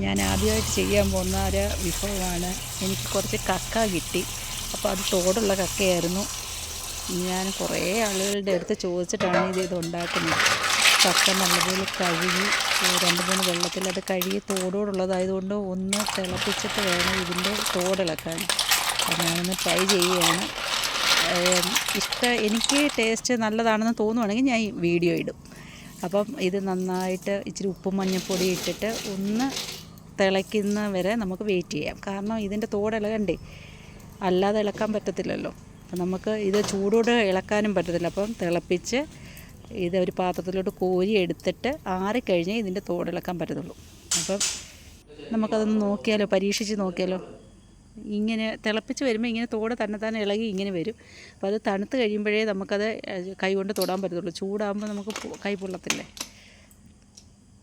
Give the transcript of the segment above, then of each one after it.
ഞാൻ ആദ്യമായിട്ട് ചെയ്യാൻ പോകുന്ന ഒരു വിഭവമാണ്. എനിക്ക് കുറച്ച് കക്ക കിട്ടി. അപ്പോൾ അത് തോടുള്ള കക്കയായിരുന്നു. ഞാൻ കുറേ ആളുകളുടെ അടുത്ത് ചോദിച്ചിട്ടാണ് ഇത് ഉണ്ടാക്കുന്നത്. കക്ക നല്ലപോലെ കഴുകി 2-3 വെള്ളത്തിൽ അത് കഴുകി തോടോടുള്ളതായതുകൊണ്ട് ഒന്ന് തിളപ്പിച്ചിട്ട് വേണം ഇതിൻ്റെ തോടിളക്കാൻ. അപ്പോൾ ഞാനൊന്ന് ട്രൈ ചെയ്യുകയാണ്. എനിക്ക് ടേസ്റ്റ് നല്ലതാണെന്ന് തോന്നുവാണെങ്കിൽ ഞാൻ ഈ വീഡിയോ ഇടും. അപ്പം ഇത് നന്നായിട്ട് ഇച്ചിരി ഉപ്പും മഞ്ഞൾപ്പൊടി ഇട്ടിട്ട് ഒന്ന് തിളയ്ക്കുന്ന വരെ നമുക്ക് വെയിറ്റ് ചെയ്യാം. കാരണം ഇതിൻ്റെ തോടിളകണ്ടേ, അല്ലാതെ ഇളക്കാൻ പറ്റത്തില്ലല്ലോ. അപ്പം നമുക്ക് ഇത് ചൂടോടെ ഇളക്കാനും പറ്റത്തില്ല. അപ്പം തിളപ്പിച്ച് ഇത് ഒരു പാത്രത്തിലോട്ട് കോരി എടുത്തിട്ട് ആറിക്കഴിഞ്ഞേ ഇതിൻ്റെ തോടിളക്കാൻ പറ്റത്തുള്ളൂ. അപ്പം നമുക്കതൊന്ന് നോക്കിയാലോ, പരീക്ഷിച്ച് നോക്കിയാലോ. ഇങ്ങനെ തിളപ്പിച്ച് വരുമ്പോൾ ഇങ്ങനെ തോട് തന്നെ ഇളകി ഇങ്ങനെ വരും. അപ്പോൾ അത് തണുത്ത് കഴിയുമ്പോഴേ നമുക്കത് കൈ കൊണ്ട് തൊടാൻ പറ്റത്തുള്ളൂ. ചൂടാകുമ്പോൾ നമുക്ക് കൈ പൊള്ളത്തില്ലേ.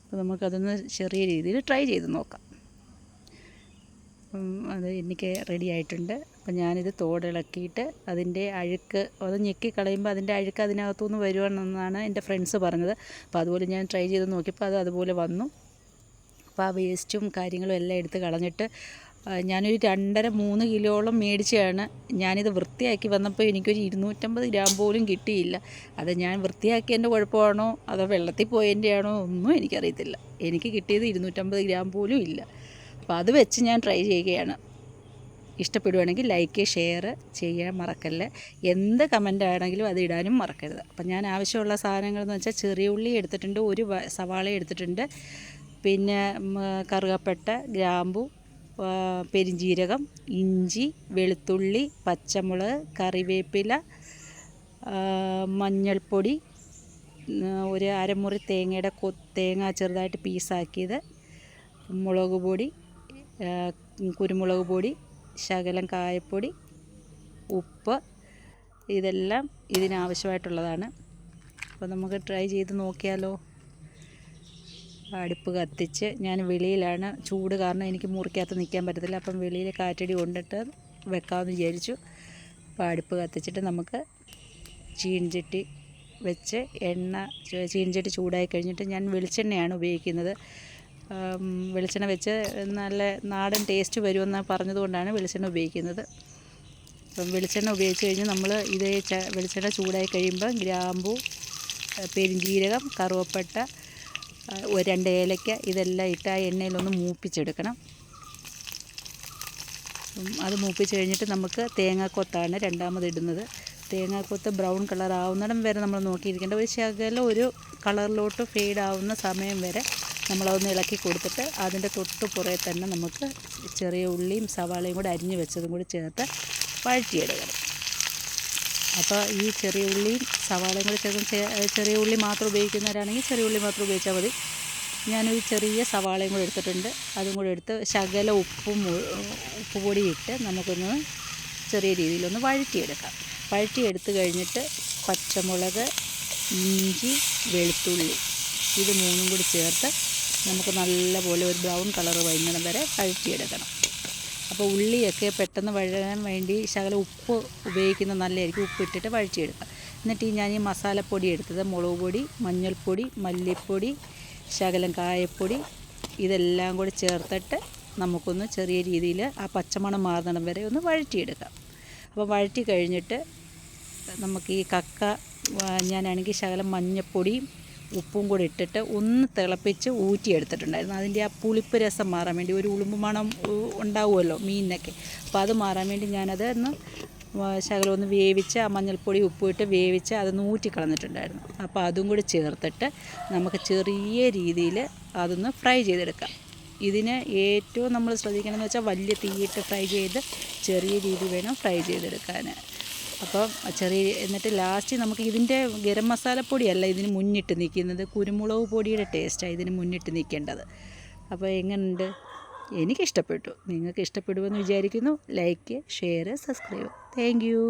അപ്പോൾ നമുക്കതൊന്ന് ചെറിയ രീതിയിൽ ട്രൈ ചെയ്ത് നോക്കാം. അത് എനിക്ക് റെഡി ആയിട്ടുണ്ട്. അപ്പോൾ ഞാനിത് തോടിളക്കിയിട്ട് അതിൻ്റെ അഴുക്ക് അത് ഞെക്കി കളയുമ്പോൾ അതിൻ്റെ അഴുക്ക് അതിനകത്തുനിന്ന് വരുവാണെന്നാണ് എൻ്റെ ഫ്രണ്ട്സ് പറഞ്ഞത്. അപ്പോൾ അതുപോലെ ഞാൻ ട്രൈ ചെയ്ത് നോക്കിയപ്പോൾ അത് അതുപോലെ വന്നു. അപ്പോൾ ആ വേസ്റ്റും കാര്യങ്ങളും എല്ലാം എടുത്ത് കളഞ്ഞിട്ട് ഞാനൊരു 2.5-3 കിലോളം മേടിച്ചാണ്. ഞാനിത് വൃത്തിയാക്കി വന്നപ്പോൾ എനിക്കൊരു 250 ഗ്രാം പോലും കിട്ടിയില്ല. അത് ഞാൻ വൃത്തിയാക്കിയതിൻ്റെ കുഴപ്പമാണോ അതോ വെള്ളത്തിൽ പോയതിൻ്റെ ആണോ ഒന്നും എനിക്കറിയത്തില്ല. എനിക്ക് കിട്ടിയത് 250 ഗ്രാം പോലും ഇല്ല. അപ്പോൾ അത് വെച്ച് ഞാൻ ട്രൈ ചെയ്യുകയാണ്. ഇഷ്ടപ്പെടുവാണെങ്കിൽ ലൈക്ക് ഷെയർ ചെയ്യാൻ മറക്കല്ല. എന്ത് കമൻ്റ് ആണെങ്കിലും അത് ഇടാനും മറക്കരുത്. അപ്പം ഞാൻ ആവശ്യമുള്ള സാധനങ്ങളെന്ന് വെച്ചാൽ ചെറിയ ഉള്ളി എടുത്തിട്ടുണ്ട്, ഒരു സവാള എടുത്തിട്ടുണ്ട്, പിന്നെ കറുകപ്പട്ട, ഗ്രാമ്പു, പെരിഞ്ജീരകം, ഇഞ്ചി, വെളുത്തുള്ളി, പച്ചമുളക്, കറിവേപ്പില, മഞ്ഞൾപ്പൊടി, ഒരു അരമുറി തേങ്ങ ചെറുതായിട്ട് പീസാക്കിയത്, മുളക് പൊടി, കുരുമുളക് പൊടി, ശകലം കായപ്പൊടി, ഉപ്പ്, ഇതെല്ലാം ഇതിനാവശ്യമായിട്ടുള്ളതാണ്. അപ്പോൾ നമുക്ക് ട്രൈ ചെയ്ത് നോക്കിയാലോ. അടുപ്പ് കത്തിച്ച് ഞാൻ വെളിയിലാണ്, ചൂട് കാരണം എനിക്ക് മുറിക്കകത്ത് നിൽക്കാൻ പറ്റത്തില്ല. അപ്പം വെളിയിൽ കാറ്റടി കൊണ്ടിട്ട് വെക്കാമെന്ന് വിചാരിച്ചു. അപ്പോൾ അടുപ്പ് കത്തിച്ചിട്ട് നമുക്ക് ചീൻചട്ടി വെച്ച് ചീൻചട്ടി ചൂടായി കഴിഞ്ഞിട്ട് ഞാൻ വെളിച്ചെണ്ണയാണ് ഉപയോഗിക്കുന്നത്. വെളിച്ചെണ്ണ വെച്ച് നല്ല നാടൻ ടേസ്റ്റ് വരുമെന്ന് പറഞ്ഞതുകൊണ്ടാണ് വെളിച്ചെണ്ണ ഉപയോഗിക്കുന്നത്. അപ്പം വെളിച്ചെണ്ണ ഉപയോഗിച്ച് കഴിഞ്ഞ് നമ്മൾ വെളിച്ചെണ്ണ ചൂടായി കഴിയുമ്പോൾ ഗ്രാമ്പു, പെരിഞ്ജീരകം, കറുവപ്പട്ട, 2 ഏലക്ക ഇതെല്ലാം ഇട്ട് ആ എണ്ണയിലൊന്ന് മൂപ്പിച്ചെടുക്കണം. അത് മൂപ്പിച്ച് കഴിഞ്ഞിട്ട് നമുക്ക് തേങ്ങാക്കൊത്താണ് രണ്ടാമത് ഇടുന്നത്. തേങ്ങാക്കൊത്ത് ബ്രൗൺ കളർ ആവുന്നിടം വരെ നമ്മൾ നോക്കിയിരിക്കേണ്ട. ഒരു ശകലം ഒരു കളറിലോട്ട് ഫെയ്ഡ് ആവുന്ന സമയം വരെ നമ്മളതൊന്ന് ഇളക്കി കൊടുത്തിട്ട് അതിൻ്റെ തൊട്ട് പുറകെ തന്നെ നമുക്ക് ചെറിയ ഉള്ളിയും സവാളയും കൂടെ അരിഞ്ഞ് വെച്ചതും കൂടി ചേർത്ത് വഴറ്റിയെടുക്കണം. അപ്പോൾ ഈ ചെറിയ ഉള്ളിയും സവാളയും കൂടി ചെറിയ ഉള്ളി മാത്രം ഉപയോഗിക്കുന്നവരാണെങ്കിൽ ചെറിയ ഉള്ളി മാത്രം ഉപയോഗിച്ചാൽ മതി. ഞാനൊരു ചെറിയ സവാളയും കൂടി എടുത്തിട്ടുണ്ട്. അതും കൂടി എടുത്ത് ശകല ഉപ്പുപൊടി ഇട്ട് നമുക്കൊന്ന് ചെറിയ രീതിയിലൊന്ന് വഴറ്റിയെടുക്കാം. വഴറ്റിയെടുത്ത് കഴിഞ്ഞിട്ട് പച്ചമുളക്, ഇഞ്ചി, വെളുത്തുള്ളി ഇത് 3 കൂടി ചേർത്ത് നമുക്ക് നല്ലപോലെ ഒരു ബ്രൗൺ കളർ വരുന്നിടം വരെ വഴറ്റിയെടുക്കണം. അപ്പോൾ ഉള്ളിയൊക്കെ പെട്ടെന്ന് വഴകാൻ വേണ്ടി ശകലം ഉപ്പ് ഉപയോഗിക്കുന്നത് നല്ലതായിരിക്കും. ഉപ്പിട്ടിട്ട് വഴറ്റിയെടുക്കുക. എന്നിട്ട് ഞാൻ ഈ മസാലപ്പൊടി എടുത്തത് മുളക് പൊടി, മഞ്ഞൾപ്പൊടി, മല്ലിപ്പൊടി, ശകലം കായപ്പൊടി ഇതെല്ലാം കൂടി ചേർത്തിട്ട് നമുക്കൊന്ന് ചെറിയ രീതിയിൽ ആ പച്ചമണം മാറുന്നിടം വരെ ഒന്ന് വഴറ്റിയെടുക്കാം. അപ്പോൾ വഴറ്റി കഴിഞ്ഞിട്ട് നമുക്ക് ഈ കക്ക ഞാനാണെങ്കിൽ ശകലം മഞ്ഞൾപ്പൊടിയും ഉപ്പും കൂടി ഇട്ടിട്ട് ഒന്ന് തിളപ്പിച്ച് ഊറ്റിയെടുത്തിട്ടുണ്ടായിരുന്നു. അതിൻ്റെ ആ പുളിപ്പ് രസം മാറാൻ വേണ്ടി, ഒരു ഉളുമ്പ് മണം ഉണ്ടാവുമല്ലോ മീനിനൊക്കെ. അപ്പോൾ അത് മാറാൻ വേണ്ടി ഞാനത് ഒന്ന് ശകലം ഒന്ന് വേവിച്ച് ആ മഞ്ഞൾപ്പൊടി ഉപ്പിട്ട് വേവിച്ച് അതൊന്ന് ഊറ്റിക്കളഞ്ഞിട്ടുണ്ടായിരുന്നു. അപ്പോൾ അതും കൂടി ചേർത്തിട്ട് നമുക്ക് ചെറിയ രീതിയിൽ അതൊന്ന് ഫ്രൈ ചെയ്തെടുക്കാം. ഇതിന് ഏറ്റവും നമ്മൾ ശ്രദ്ധിക്കണമെന്ന് വെച്ചാൽ വലിയ തീയിട്ട് ഫ്രൈ ചെയ്ത് ചെറിയ രീതി വേണം ഫ്രൈ ചെയ്തെടുക്കാൻ. അപ്പം എന്നിട്ട് ലാസ്റ്റ് നമുക്ക് ഇതിൻ്റെ ഗരം മസാലപ്പൊടിയല്ല ഇതിന് മുന്നിട്ട് നിൽക്കുന്നത്, കുരുമുളക് പൊടിയുടെ ടേസ്റ്റാണ് ഇതിന് മുന്നിട്ട് നിൽക്കേണ്ടത്. അപ്പോൾ എങ്ങനെയുണ്ട്? എനിക്കിഷ്ടപ്പെട്ടു. നിങ്ങൾക്ക് ഇഷ്ടപ്പെടുമെന്ന് വിചാരിക്കുന്നു. Like, share, subscribe. Thank you.